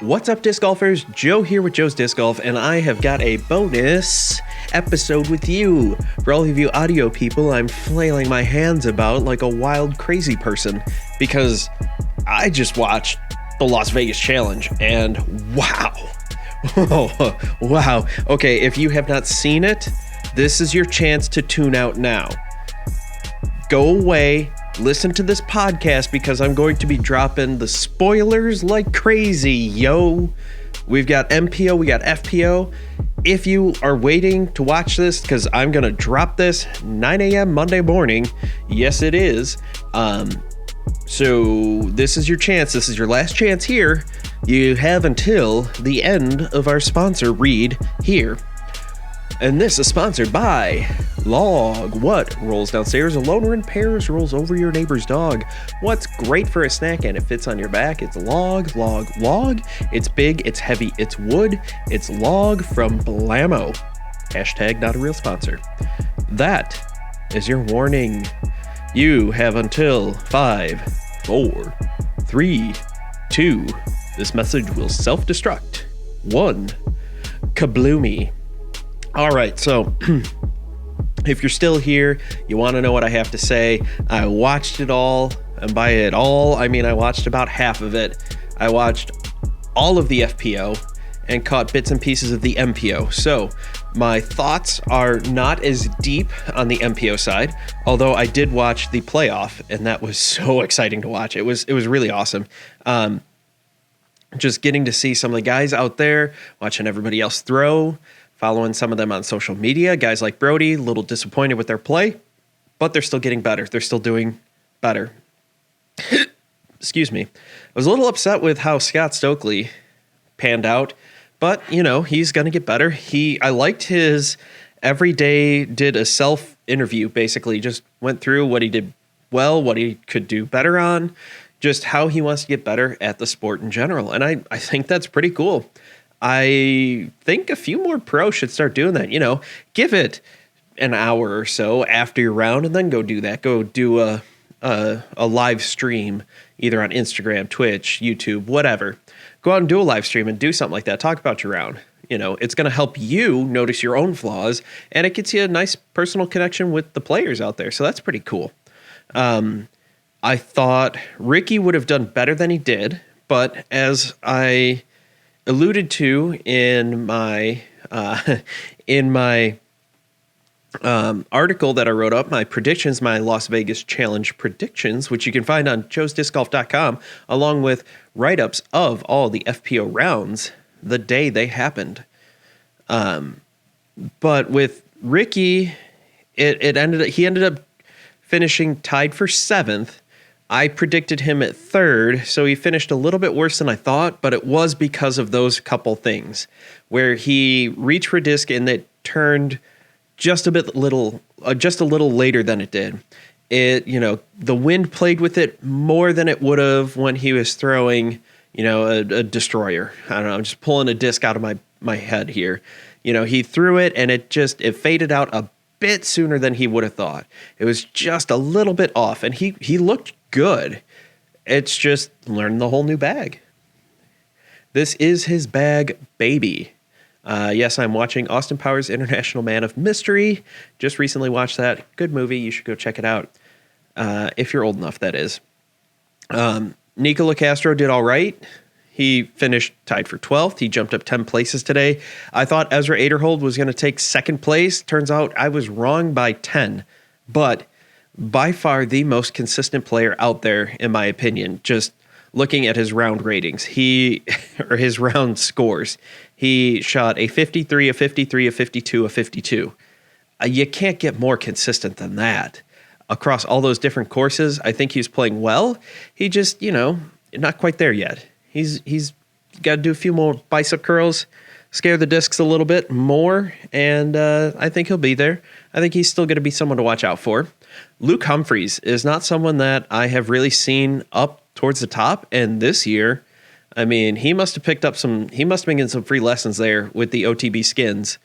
What's up, disc golfers? Joe here with Joe's Disc Golf, and I have got a bonus episode with you. For all of you audio people, I'm flailing my hands about like a wild, crazy person because I just watched the Las Vegas Challenge, and wow. Wow. Okay, if you have not seen it, this is your chance to tune out now. Go away. Listen to this podcast because I'm going to be dropping the spoilers like crazy, yo. We've got MPO, we got FPO. If you are waiting to watch this, because I'm going to drop this 9 a.m. Monday morning. Yes, it is. So this is your chance. This is your last chance here. You have until the end of our sponsor read here. And this is sponsored by Log. What rolls downstairs alone or in pairs rolls over your neighbor's dog? What's great for a snack and it fits on your back? It's Log. It's big, it's heavy, it's wood. It's Log from Blammo. Hashtag not a real sponsor. That is your warning. You have until 5, 4, 3, 2. This message will self-destruct. 1. Kabloomy. All right, so if you're still here, you want to know what I have to say. I watched it all, and by it all, I mean I watched about half of it. I watched all of the FPO and caught bits and pieces of the MPO. So my thoughts are not as deep on the MPO side, although I did watch the playoff, and that was so exciting to watch. It was really awesome. Just getting to see some of the guys out there, watching everybody else throw, following some of them on social media. Guys like Brody, a little disappointed with their play, but they're still getting better. They're still doing better. Excuse me. I was a little upset with how Scott Stokely panned out, but, you know, he's going to get better. I liked his every day did a self-interview, basically. Just went through what he did well, what he could do better on, just how he wants to get better at the sport in general. And I think that's pretty cool. I think a few more pros should start doing that. You know, give it an hour or so after your round and then go do that. Go do a live stream either on Instagram, Twitch, YouTube, whatever. Go out and do a live stream and do something like that. Talk about your round. You know, it's going to help you notice your own flaws, and it gets you a nice personal connection with the players out there. So that's pretty cool. I thought Ricky would have done better than he did, but as I alluded to in my article that I wrote up, my predictions, my Las Vegas Challenge predictions, which you can find on joesdiscgolf.com, along with write-ups of all the FPO rounds the day they happened. But with Ricky, he ended up finishing tied for 7th. I predicted him at 3rd, so he finished a little bit worse than I thought, but it was because of those couple things where he reached for disc and it turned just a little later than it did. The wind played with it more than it would have when he was throwing, a destroyer. I don't know, I'm just pulling a disc out of my head here. He threw it and it faded out a bit sooner than he would have thought. It was just a little bit off, and he looked good. It's just learning the whole new bag. This is his bag, baby. Yes, I'm watching Austin Powers International Man of Mystery. Just recently watched that. Good movie. You should go check it out. If you're old enough, that is. Nico Locastro did all right. He finished tied for 12th. He jumped up 10 places today. I thought Ezra Aderhold was going to take 2nd place. Turns out I was wrong by 10. But by far the most consistent player out there, in my opinion, just looking at his round ratings. Or his round scores. He shot a 53, a 53, a 52, a 52. You can't get more consistent than that. Across all those different courses, I think he's playing well. He just, not quite there yet. He's got to do a few more bicep curls, scare the discs a little bit more, and I think he'll be there. I think he's still going to be someone to watch out for. Luke Humphreys is not someone that I have really seen up towards the top, and this year, I mean, he must have been getting some free lessons there with the OTB skins,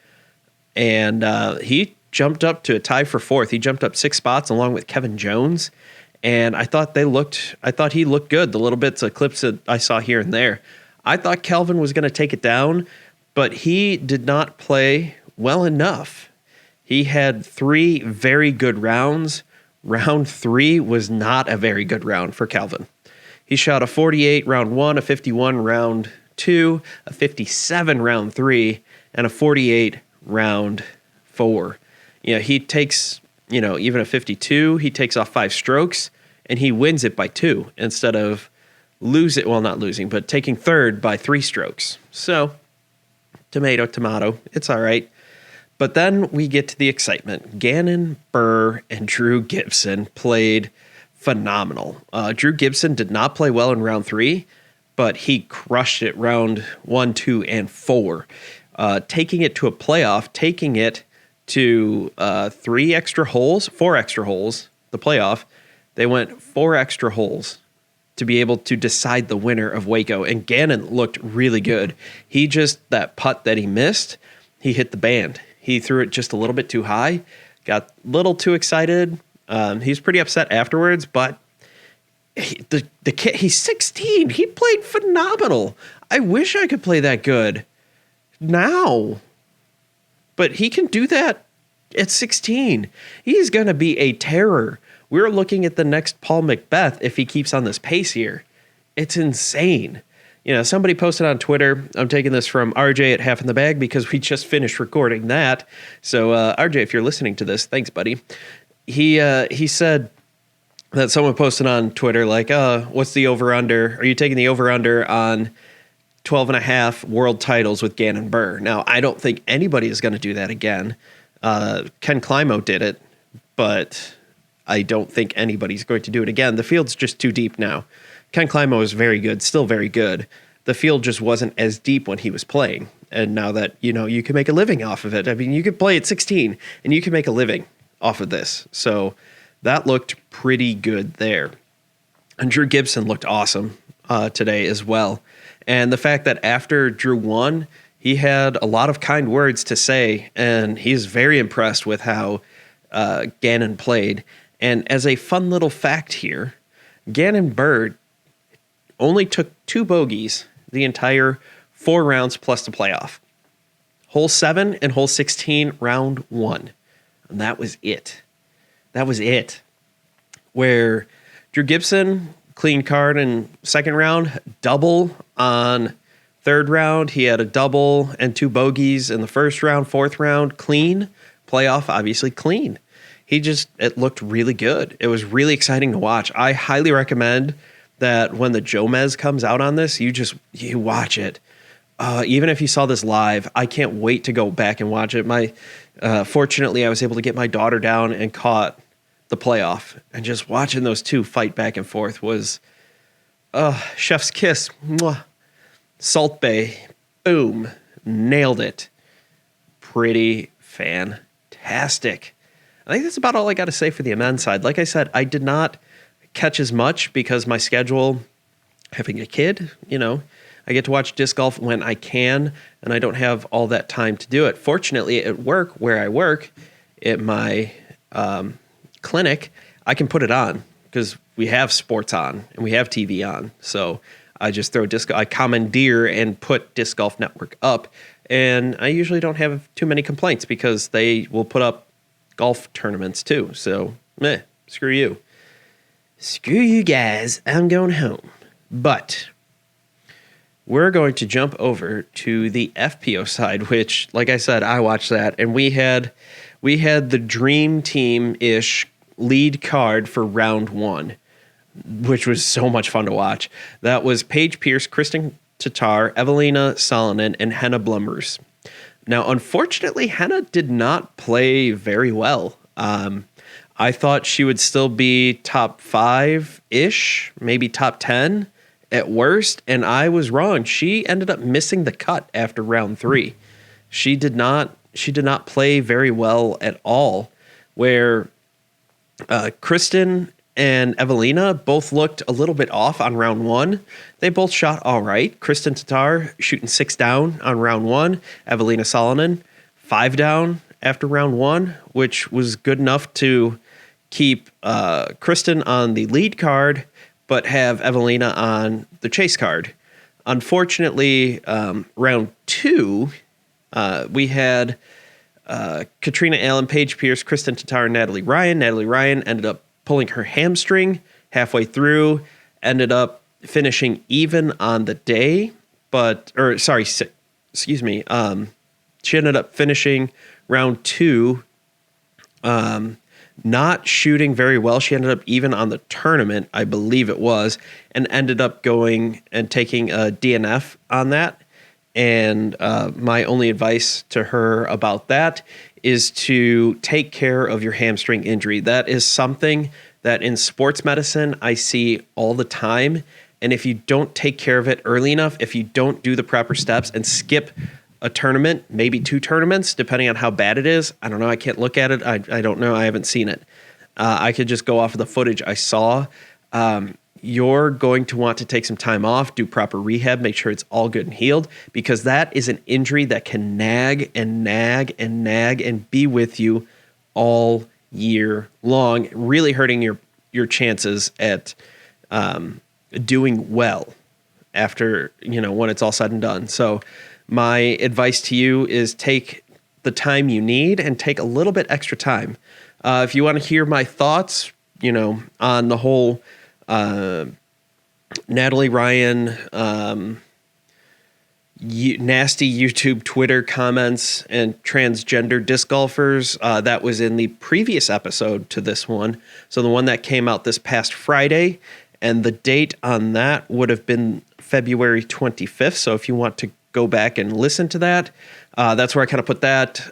and he jumped up to a tie for 4th. He jumped up 6 spots along with Kevin Jones. And I thought he looked good. The little bits of clips that I saw here and there. I thought Calvin was going to take it down, but he did not play well enough. He had 3 very good rounds. Round 3 was not a very good round for Calvin. He shot a 48 round 1, a 51 round 2, a 57 round 3, and a 48 round 4. He takes, even a 52, he takes off 5 strokes, and he wins it by 2 instead of not losing, but taking third by 3 strokes. So, tomato, it's all right. But then we get to the excitement. Gannon, Buhr, and Drew Gibson played phenomenal. Drew Gibson did not play well in round 3, but he crushed it round 1, 2, and 4. Taking it to a playoff, taking it to 4 extra holes, the playoff. They went 4 extra holes to be able to decide the winner of Waco. And Gannon looked really good. That putt that he missed, he hit the band. He threw it just a little bit too high, got a little too excited. He's pretty upset afterwards, but the kid, he's 16. He played phenomenal. I wish I could play that good now. But he can do that at 16. He's going to be a terror. We're looking at the next Paul Macbeth if he keeps on this pace here. It's insane. Somebody posted on Twitter, I'm taking this from RJ at Half in the Bag because we just finished recording that. So RJ, if you're listening to this, thanks, buddy. He said that someone posted on Twitter like, what's the over-under? Are you taking the over-under on 12.5 world titles with Gannon Buhr? Now, I don't think anybody is going to do that again. Ken Climo did it, but I don't think anybody's going to do it again. The field's just too deep now. Ken Climo is very good, still very good. The field just wasn't as deep when he was playing. And now that, you can make a living off of it. I mean, you could play at 16 and you can make a living off of this. So that looked pretty good there. And Drew Gibson looked awesome today as well. And the fact that after Drew won, he had a lot of kind words to say, and he's very impressed with how Gannon played. And as a fun little fact here, Gannon Buhr only took 2 bogeys the entire 4 rounds plus the playoff. Hole 7 and hole 16, round 1. And that was it. Where Drew Gibson, clean card in second round, double on third round. He had a double and 2 bogeys in the first round, fourth round, clean. Playoff, obviously clean. It looked really good. It was really exciting to watch. I highly recommend that when the Jomez comes out on this, you watch it. Even if you saw this live, I can't wait to go back and watch it. Fortunately, I was able to get my daughter down and caught the playoff, and just watching those 2 fight back and forth was chef's kiss. Mwah. Salt Bay, boom, nailed it. Pretty fantastic. I think that's about all I got to say for the men's side. Like I said, I did not catch as much because my schedule, having a kid, I get to watch disc golf when I can, and I don't have all that time to do it. Fortunately, at work, where I work, at my clinic, I can put it on because we have sports on and we have TV on. So I just throw I commandeer and put Disc Golf Network up, and I usually don't have too many complaints because they will put up golf tournaments too. So, screw you. Screw you guys, I'm going home. But we're going to jump over to the FPO side, which, like I said, I watched that, and we had the dream team-ish lead card for round 1, which was so much fun to watch. That was Paige Pierce, Kristen Tatar, Evelina Salonen, and Henna Blumers. Now, unfortunately, Henna did not play very well. I thought she would still be top 5-ish, maybe top 10 at worst, and I was wrong. She ended up missing the cut after round 3. She did not play very well at all, where Kristen and Evelina both looked a little bit off on round 1. They both shot all right. Kristen Tatar shooting 6 down on round 1. Evelina Salonen 5 down after round 1, which was good enough to keep Kristen on the lead card, but have Evelina on the chase card. Unfortunately, round 2, we had Catrina Allen, Paige Pierce, Kristen Tatar, and Natalie Ryan. Natalie Ryan ended up pulling her hamstring halfway through, ended up finishing even on the day, excuse me. She ended up finishing round 2, not shooting very well. She ended up even on the tournament, I believe it was, and ended up going and taking a DNF on that. And my only advice to her about that is to take care of your hamstring injury. That is something that in sports medicine I see all the time. And if you don't take care of it early enough, if you don't do the proper steps and skip a tournament, maybe 2 tournaments, depending on how bad it is. I don't know. I can't look at it. I don't know. I haven't seen it. I could just go off of the footage I saw. You're going to want to take some time off, do proper rehab, make sure it's all good and healed, because that is an injury that can nag and nag and nag and be with you all year long, really hurting your chances at doing well after, when it's all said and done. So my advice to you is take the time you need and take a little bit extra time. If you want to hear my thoughts, on the whole Natalie Ryan nasty YouTube, Twitter comments and transgender disc golfers, that was in the previous episode to this one. So the one that came out this past Friday, and the date on that would have been February 25th. So if you want to go back and listen to that, that's where I kind of put that.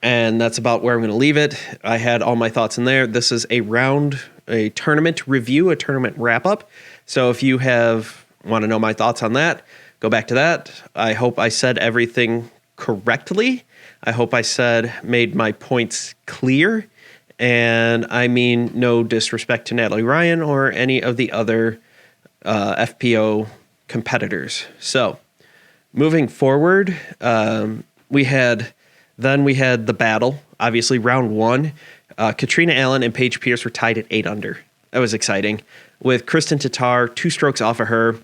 And that's about where I'm going to leave it. I had all my thoughts in there. This is a tournament review, a tournament wrap up. So if you want to know my thoughts on that, go back to that. I hope I said everything correctly. I hope I made my points clear. And I mean no disrespect to Natalie Ryan or any of the other FPO competitors. So moving forward, we had the battle. Obviously, round 1, Catrina Allen and Paige Pierce were tied at 8 under. That was exciting. With Kristen Tatar 2 strokes off of her.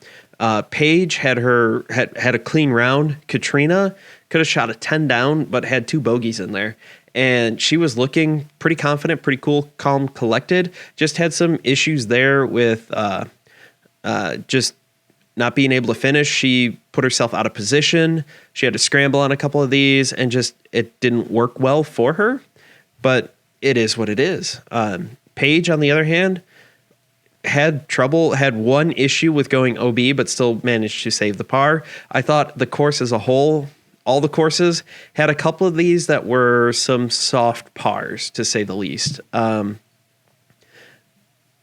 Paige had a clean round. Catrina could have shot a 10 down, but had 2 bogeys in there. And she was looking pretty confident, pretty cool, calm, collected. Just had some issues there with just not being able to finish. She put herself out of position. She had to scramble on a couple of these, and just it didn't work well for her. But it is what it is. Paige, on the other hand, had one issue with going OB, but still managed to save the par. I thought the course as a whole, all the courses, had a couple of these that were some soft pars, to say the least.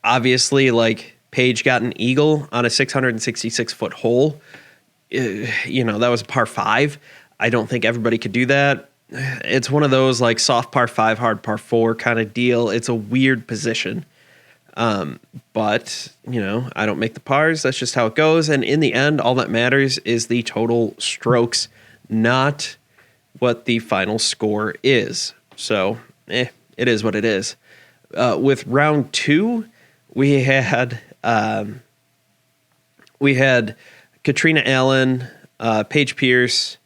Obviously, like Paige got an eagle on a 666-foot hole. That was a par 5. I don't think everybody could do that. It's one of those like soft par 5, hard par 4 kind of deal. It's a weird position. But, I don't make the pars. That's just how it goes. And in the end, all that matters is the total strokes, not what the final score is. So, it is what it is. With round 2, we had Catrina Allen, Paige Pierce,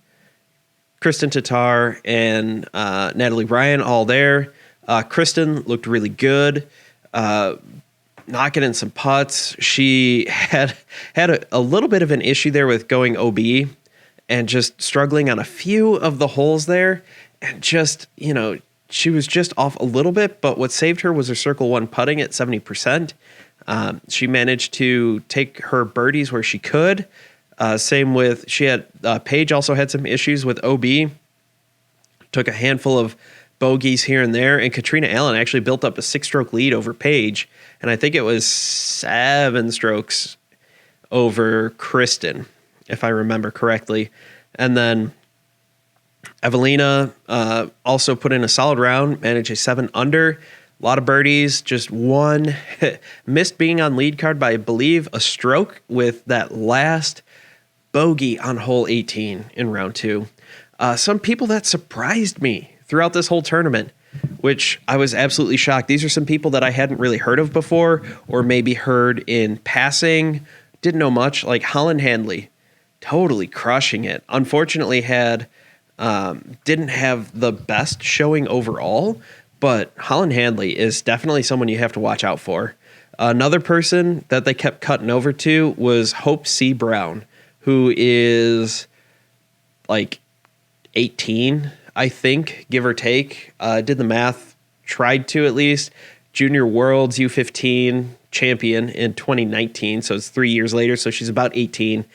Kristen Tatar, and Natalie Ryan all there. Kristen looked really good. Knocking in some putts. She had a little bit of an issue there with going OB and just struggling on a few of the holes there. And just, she was just off a little bit, but what saved her was her circle 1 putting at 70%. She managed to take her birdies where she could. Same with, Paige also had some issues with OB. Took a handful of bogeys here and there, and Catrina Allen actually built up a 6-stroke lead over Paige, and I think it was 7 strokes over Kristen, if I remember correctly. And then Evelina also put in a solid round, managed a 7 under, a lot of birdies, just one missed being on lead card by, I believe, a stroke with that last bogey on hole 18 in round 2. Some people that surprised me throughout this whole tournament, which I was absolutely shocked. These are some people that I hadn't really heard of before, or maybe heard in passing didn't know much. Like Holland Handley, totally crushing it. Unfortunately, didn't have the best showing overall, but Holland Handley is definitely someone you have to watch out for. Another person that they kept cutting over to was Hope C. Brown, who is like 18, I think, give or take. Did the math, tried to at least. Junior Worlds U15 champion in 2019, so it's 3 years later, so she's about 18.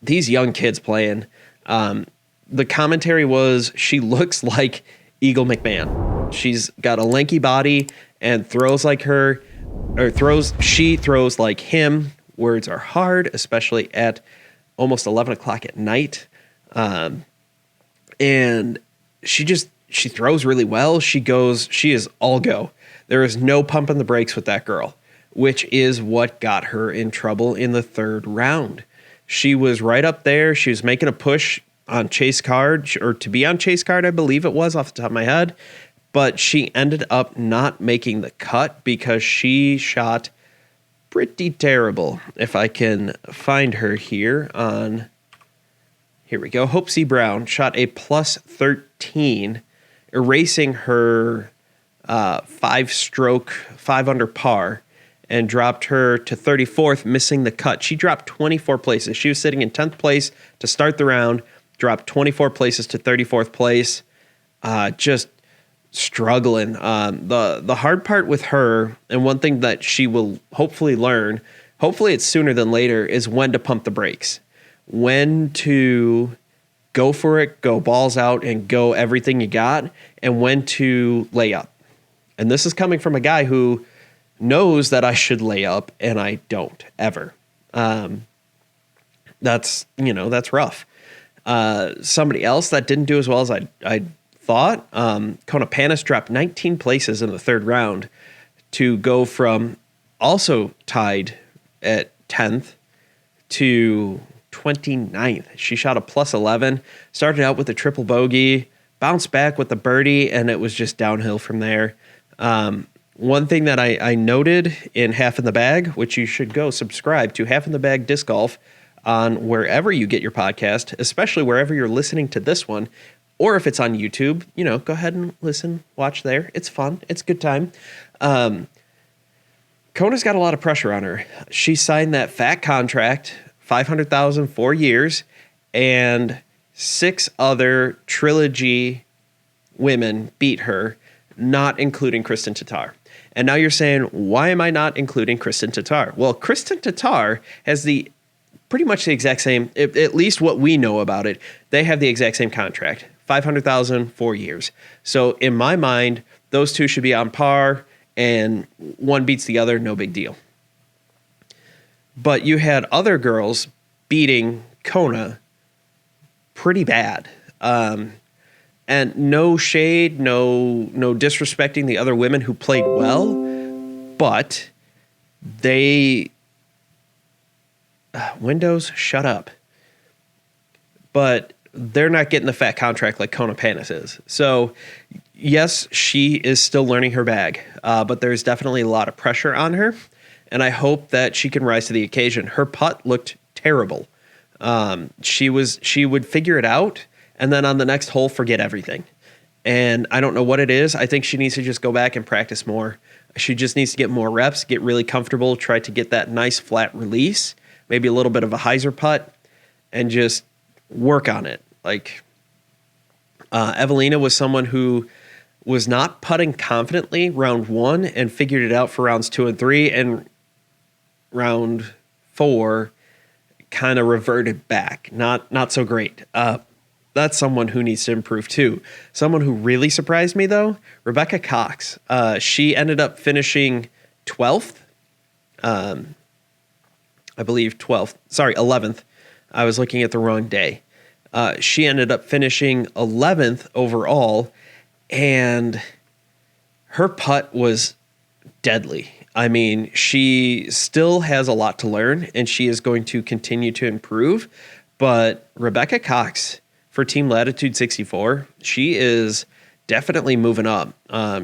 These young kids playing. The commentary was she looks like Eagle McMahon. She's got a lanky body and throws like her, she throws like him. Words are hard, especially at almost 11 o'clock at night. And she throws really well. She is all go. There is no pumping the brakes with that girl, which is what got her in trouble in the third round. She was right up there. She was making a push on chase card, or to be on chase card, I believe it was off the top of my head. But she ended up not making the cut because she shot pretty terrible. If I can find her here we go. Hope C. Brown shot a plus 13, erasing her 5-stroke, 5 under par, and dropped her to 34th, missing the cut. She dropped 24 places. She was sitting in 10th place to start the round, dropped 24 places to 34th place. Just struggling. The hard part with her, and one thing that she will hopefully learn, hopefully it's sooner than later, is when to pump the brakes. When to go for it, go balls out, and go everything you got, and when to lay up. And this is coming from a guy who knows that I should lay up, and I don't, ever. That's rough. Somebody else that didn't do as well as I thought, Kona Panis dropped 19 places in the third round to go from also tied at 10th to 29th. She shot a plus 11, started out with a triple bogey, bounced back with the birdie, and it was just downhill from there. One thing that I noted in Half in the Bag, which you should go subscribe to, Half in the Bag Disc Golf on wherever you get your podcast, especially wherever you're listening to this one, or if it's on YouTube, go ahead and listen, watch there. It's fun. It's a good time. Kona's got a lot of pressure on her. She signed that fat contract, $500,000, 4 years, and 6 other trilogy women beat her, not including Kristen Tatar. And now you're saying, why am I not including Kristen Tatar? Well, Kristen Tatar has pretty much the exact same, at least what we know about it, they have the exact same contract, $500,000, 4 years. So in my mind, those two should be on par, and one beats the other, no big deal. But you had other girls beating Kona pretty bad. And no shade, no disrespecting the other women who played well, but Windows, shut up. But they're not getting the fat contract like Kona Panis is. So, yes, she is still learning her bag, but there's definitely a lot of pressure on her, and I hope that she can rise to the occasion. Her putt looked terrible. She would figure it out, and then on the next hole, forget everything. And I don't know what it is. I think she needs to just go back and practice more. She just needs to get more reps, get really comfortable, try to get that nice flat release, maybe a little bit of a hyzer putt, and just work on it. Like Evelina was someone who was not putting confidently round 1 and figured it out for rounds 2 and 3, and round 4 kind of reverted back. Not so great. That's someone who needs to improve too. Someone who really surprised me though, Rebecca Cox. She ended up finishing 12th. I believe 12th. Sorry, 11th. I was looking at the wrong day. She ended up finishing 11th overall, and her putt was deadly. I mean, she still has a lot to learn, and she is going to continue to improve. But Rebecca Cox, for Team Latitude 64, she is definitely moving up.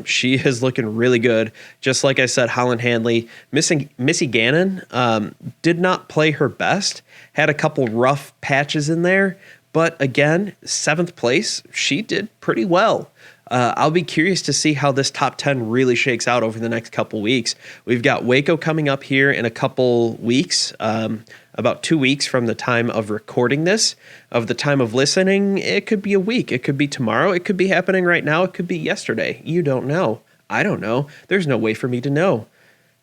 She is looking really good. Just like I said, Holland Handley, Missy Gannon did not play her best, had a couple rough patches in there, but again, 7th place, she did pretty well. I'll be curious to see how this top 10 really shakes out over the next couple weeks. We've got Waco coming up here in a couple weeks, about 2 weeks from the time of recording this. Of the time of listening, it could be a week. It could be tomorrow. It could be happening right now. It could be yesterday. You don't know. I don't know. There's no way for me to know.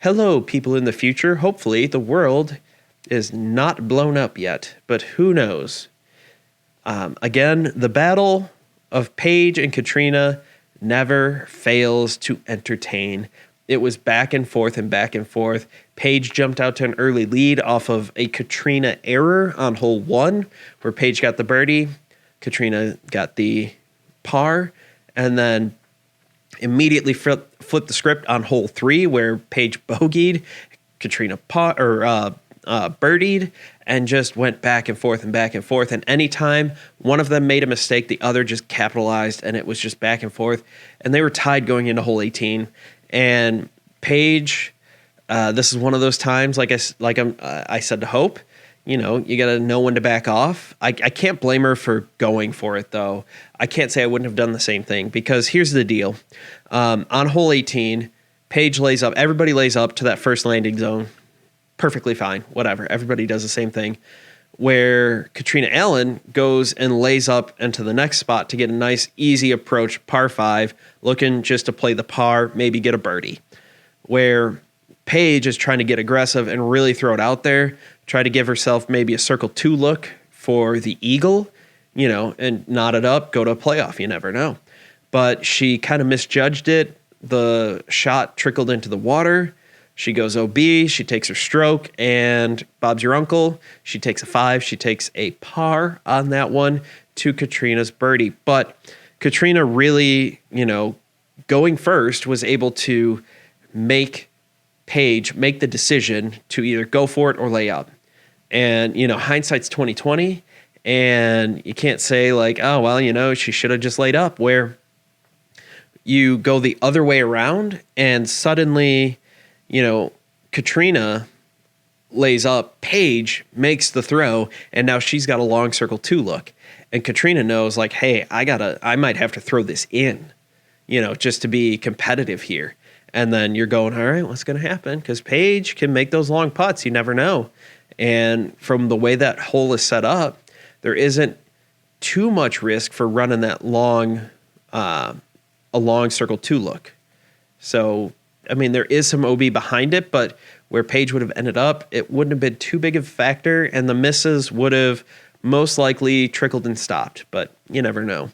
Hello, people in the future. Hopefully, the world is not blown up yet, but who knows? Again, the battle of Paige and Catrina never fails to entertain. It was back and forth and back and forth. Paige jumped out to an early lead off of a Catrina error on hole 1, where Paige got the birdie, Catrina got the par, and then immediately flipped the script on hole 3, where Paige bogeyed, Catrina birdied, and just went back and forth and back and forth. And anytime one of them made a mistake, the other just capitalized, and it was just back and forth. And they were tied going into hole 18. And Paige, this is one of those times, I said to Hope, you got to know when to back off. I can't blame her for going for it, though. I can't say I wouldn't have done the same thing, because here's the deal. On hole 18, Paige lays up. Everybody lays up to that first landing zone. Perfectly fine, whatever. Everybody does the same thing. Where Catrina Allen goes and lays up into the next spot to get a nice, easy approach, par 5, looking just to play the par, maybe get a birdie. Where Paige is trying to get aggressive and really throw it out there, try to give herself maybe a circle 2 look for the eagle, and knot it up, go to a playoff. You never know. But she kind of misjudged it. The shot trickled into the water. She goes OB, she takes her stroke, and Bob's your uncle. She takes a 5. She takes a par on that one to Catrina's birdie. But Catrina really, going first, was able to make Paige make the decision to either go for it or lay up. And, hindsight's 20/20, and you can't say oh, well, she should have just laid up, where you go the other way around and suddenly Catrina lays up, Paige makes the throw, and now she's got a long circle 2 look. And Catrina knows, hey, I might have to throw this in, just to be competitive here. And then you're going, all right, what's going to happen? Because Paige can make those long putts. You never know. And from the way that hole is set up, there isn't too much risk for running that a long circle 2 look. So, there is some OB behind it, but where Paige would have ended up, it wouldn't have been too big of a factor, and the misses would have most likely trickled and stopped, but you never know.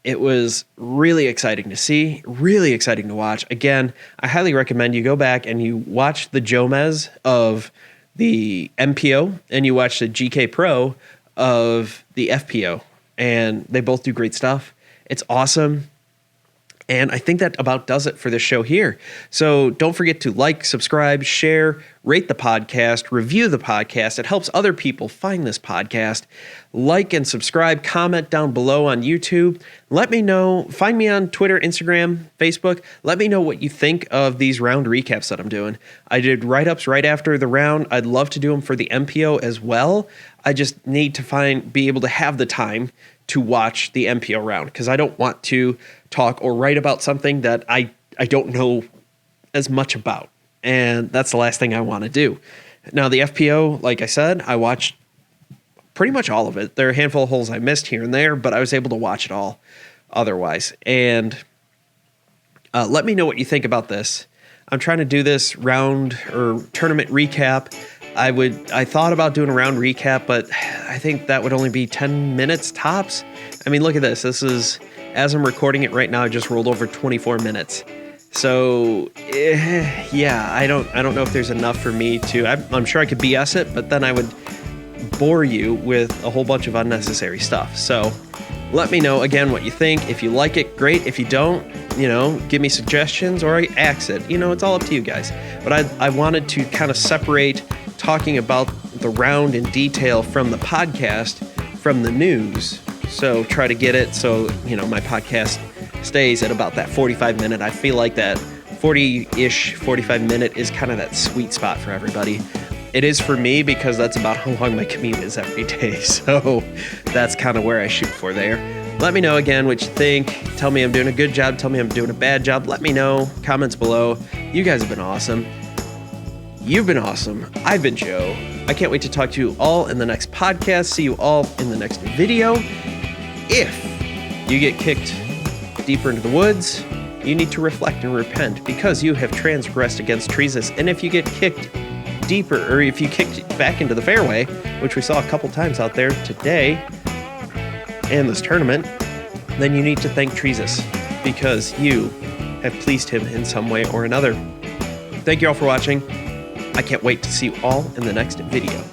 It was really exciting to see, really exciting to watch. Again, I highly recommend you go back and you watch the Jomez of the MPO, and you watch the GK Pro of the FPO, and they both do great stuff. It's awesome. And I think that about does it for this show here. So don't forget to like, subscribe, share, rate the podcast, review the podcast. It helps other people find this podcast. Like and subscribe, comment down below on YouTube. Let me know. Find me on Twitter, Instagram, Facebook. Let me know what you think of these round recaps that I'm doing. I did write-ups right after the round. I'd love to do them for the MPO as well. I just need to be able to have the time to watch the MPO round, because I don't want to talk or write about something that I don't know as much about. And that's the last thing I want to do. Now, the FPO, like I said, I watched pretty much all of it. There are a handful of holes I missed here and there, but I was able to watch it all otherwise. And let me know what you think about this. I'm trying to do this round or tournament recap. I thought about doing a round recap, but I think that would only be 10 minutes tops. Look at this. This is, as I'm recording it right now, I just rolled over 24 minutes. So, yeah, I don't know if there's enough for me to, I'm sure I could BS it, but then I would bore you with a whole bunch of unnecessary stuff. So let me know again what you think. If you like it, great. If you don't, give me suggestions or axe it. It's all up to you guys. But I wanted to kind of separate talking about the round in detail from the podcast, from the news. So try to get it so, my podcast stays at about that 45 minute. I feel like that 40-ish, 45 minute is kind of that sweet spot for everybody. It is for me because that's about how long my commute is every day. So that's kind of where I shoot for there. Let me know again what you think. Tell me I'm doing a good job. Tell me I'm doing a bad job. Let me know. Comments below. You guys have been awesome. You've been awesome. I've been Joe. I can't wait to talk to you all in the next podcast. See you all in the next video. If you get kicked deeper into the woods, you need to reflect and repent because you have transgressed against Jesus. And if you get kicked deeper, or if you kicked back into the fairway, which we saw a couple times out there today and this tournament, then you need to thank Jesus because you have pleased him in some way or another. Thank you all for watching. I can't wait to see you all in the next video.